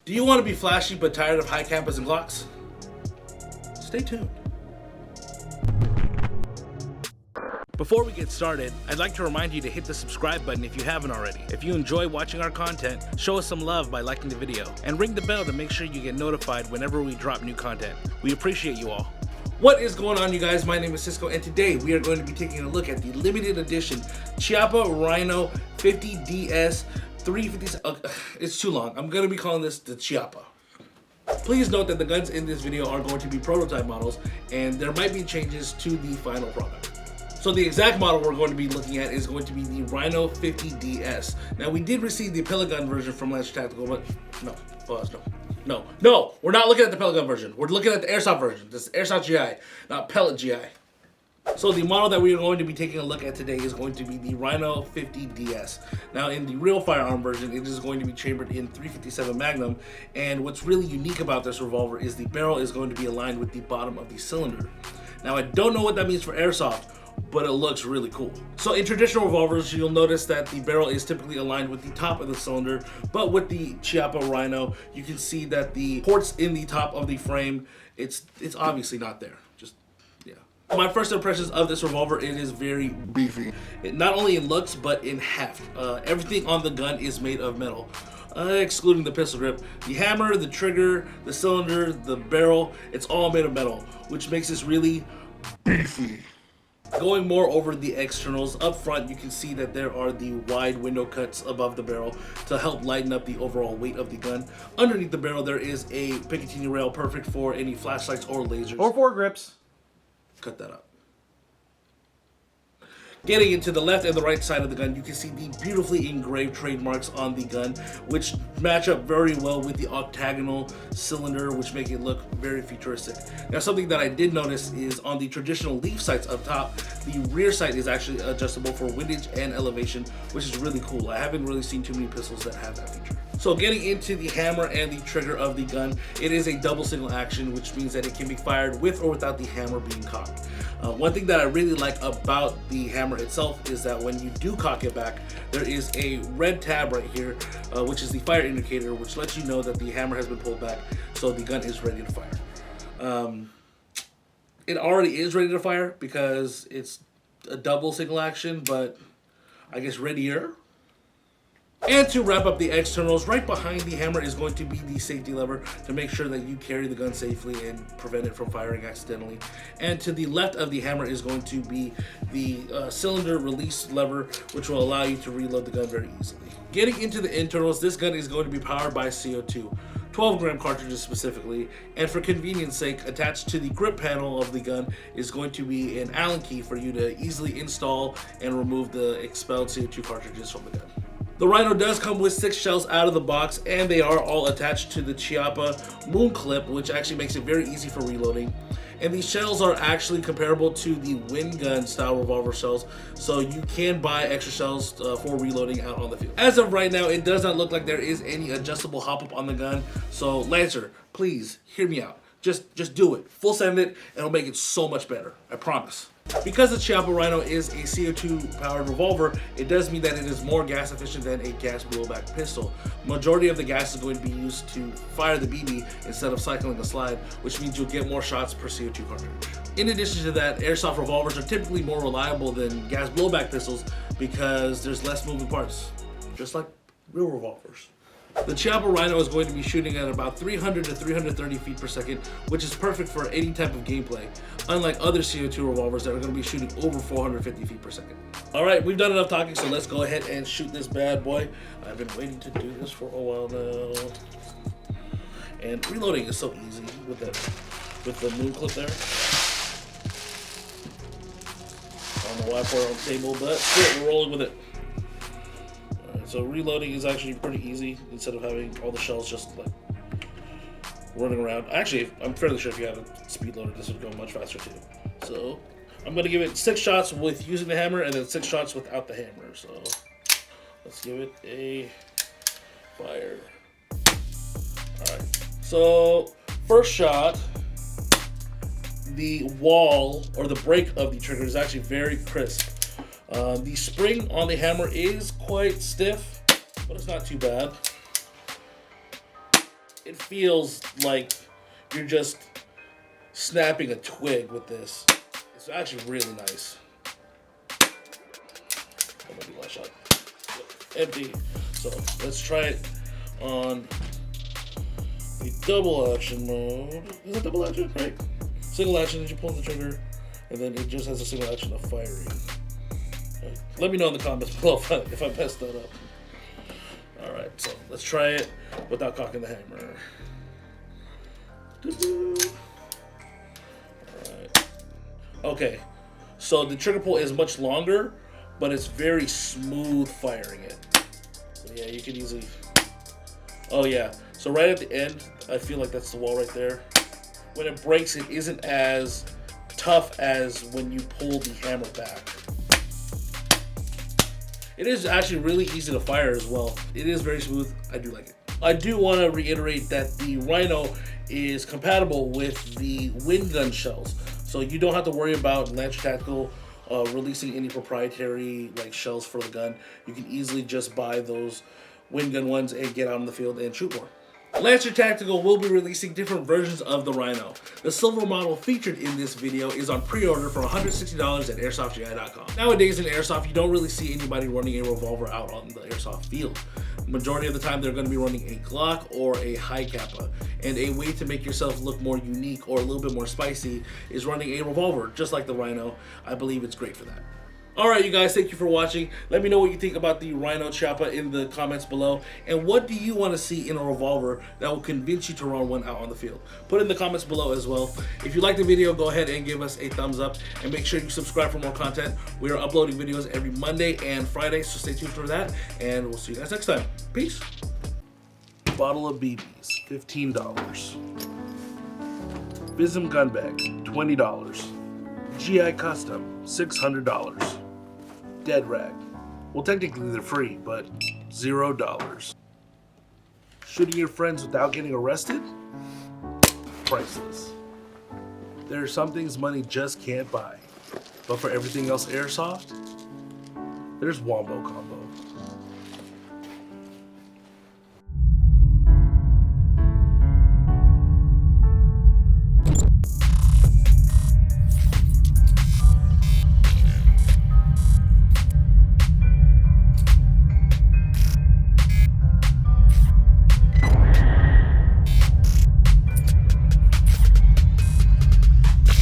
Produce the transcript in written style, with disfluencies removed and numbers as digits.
Do you want to be flashy but tired of high campus and Glocks? Stay tuned. Before we get started, I'd like to remind you to hit the subscribe button if you haven't already. If you enjoy watching our content, show us some love by liking the video, and ring the bell to make sure you get notified whenever we drop new content. We appreciate you all. What is going on, you guys? My name is Cisco, and today we are going to be taking a look at the limited edition Chiappa Rhino 50DS 350. It's too long. I'm going to be calling this the Chiappa. Please note that the guns in this video are going to be prototype models, and there might be changes to the final product. So the exact model we're going to be looking at is going to be the Rhino 50DS. Now, we did receive the pellet gun version from Lancer Tactical, but no, we're not looking at the pellet gun version. We're looking at the airsoft version. This is airsoft GI, not pellet GI. So the model that we are going to be taking a look at today is going to be the Rhino 50DS. Now, in the real firearm version, it is going to be chambered in .357 Magnum, and what's really unique about this revolver is the barrel is going to be aligned with the bottom of the cylinder. Now, I don't know what that means for airsoft, but it looks really cool. So in traditional revolvers, you'll notice that the barrel is typically aligned with the top of the cylinder, but with the Chiappa Rhino, you can see that the ports in the top of the frame, it's obviously not there. Just, yeah. My first impressions of this revolver, it is very beefy. Not only in looks, but in heft. Everything on the gun is made of metal. Excluding the pistol grip. The hammer, the trigger, the cylinder, the barrel, it's all made of metal, which makes this really beefy. Going more over the externals, up front you can see that there are the wide window cuts above the barrel to help lighten up the overall weight of the gun. Underneath the barrel there is a Picatinny rail, perfect for any flashlights or lasers. Or foregrips. Cut that up. Getting into the left and the right side of the gun, you can see the beautifully engraved trademarks on the gun, which match up very well with the octagonal cylinder, which make it look very futuristic. Now, something that I did notice is on the traditional leaf sights up top, the rear sight is actually adjustable for windage and elevation, which is really cool. I haven't really seen too many pistols that have that feature. So getting into the hammer and the trigger of the gun, it is a double single action, which means that it can be fired with or without the hammer being cocked. One thing that I really like about the hammer itself is that when you do cock it back, there is a red tab right here, which is the fire indicator, which lets you know that the hammer has been pulled back, so the gun is ready to fire. It already is ready to fire because it's a double single action, but I guess readier. And to wrap up the externals, right behind the hammer is going to be the safety lever to make sure that you carry the gun safely and prevent it from firing accidentally. And to the left of the hammer is going to be the cylinder release lever, which will allow you to reload the gun very easily. Getting into the internals, this gun is going to be powered by CO2. 12-gram cartridges specifically, and for convenience sake, attached to the grip panel of the gun is going to be an Allen key for you to easily install and remove the expelled CO2 cartridges from the gun. The Rhino does come with 6 shells out of the box, and they are all attached to the Chiappa moon clip, which actually makes it very easy for reloading. And these shells are actually comparable to the wind gun style revolver shells, so you can buy extra shells for reloading out on the field. As of right now, it does not look like there is any adjustable hop-up on the gun, so Lancer, please hear me out. Just do it. Full send it, and it'll make it so much better. I promise. Because the Chiappa Rhino is a CO2 powered revolver, it does mean that it is more gas efficient than a gas blowback pistol. Majority of the gas is going to be used to fire the BB instead of cycling a slide, which means you'll get more shots per CO2 cartridge. In addition to that, airsoft revolvers are typically more reliable than gas blowback pistols because there's less moving parts, just like real revolvers. The Chiappa Rhino is going to be shooting at about 300 to 330 feet per second, which is perfect for any type of gameplay, unlike other CO2 revolvers that are going to be shooting over 450 feet per second. Alright, we've done enough talking, so let's go ahead and shoot this bad boy. I've been waiting to do this for a while now. And reloading is so easy with the moon clip there. I don't know why I put it on the table, but still, we're rolling with it. So reloading is actually pretty easy instead of having all the shells just like running around. Actually, I'm fairly sure if you had a speed loader, this would go much faster too. So I'm gonna give it 6 shots with using the hammer and then 6 shots without the hammer. So let's give it a fire. All right. So first shot, the wall or the break of the trigger is actually very crisp. The spring on the hammer is quite stiff, but it's not too bad. it feels like you're just snapping a twig with this. It's actually really nice. That might be the last shot. Empty. So let's try it on the double action mode. Is it double action? Right. Single action, you pull the trigger, and then it just has a single action of firing. Right. Let me know in the comments below if I messed that up. Alright, so let's try it without cocking the hammer. Alright. Okay, so the trigger pull is much longer, but it's very smooth firing it. So yeah, you can easily... Oh yeah, so right at the end, I feel like that's the wall right there. When it breaks, it isn't as tough as when you pull the hammer back. It is actually really easy to fire as well. It is very smooth. I do like it. I do want to reiterate that the Rhino is compatible with the wind gun shells. So you don't have to worry about Lancer Tactical releasing any proprietary shells for the gun. You can easily just buy those wind gun ones and get out in the field and shoot more. Lancer Tactical will be releasing different versions of the Rhino. The silver model featured in this video is on pre-order for $160 at airsoftgi.com. Nowadays in Airsoft, you don't really see anybody running a revolver out on the Airsoft field. Majority of the time, they're going to be running a Glock or a high Chiappa. And a way to make yourself look more unique or a little bit more spicy is running a revolver, just like the Rhino. I believe it's great for that. Alright you guys, thank you for watching. Let me know what you think about the Rhino Chiappa in the comments below. And what do you want to see in a revolver that will convince you to run one out on the field? Put it in the comments below as well. If you like the video, go ahead and give us a thumbs up. And make sure you subscribe for more content. We are uploading videos every Monday and Friday, so stay tuned for that. And we'll see you guys next time. Peace. Bottle of BBs, $15. Vism gun bag, $20. GI Custom, $600. Dead rag. Well, technically they're free, but $0. Shooting your friends without getting arrested? Priceless. There are some things money just can't buy. But for everything else Airsoft, there's Wombo Combo.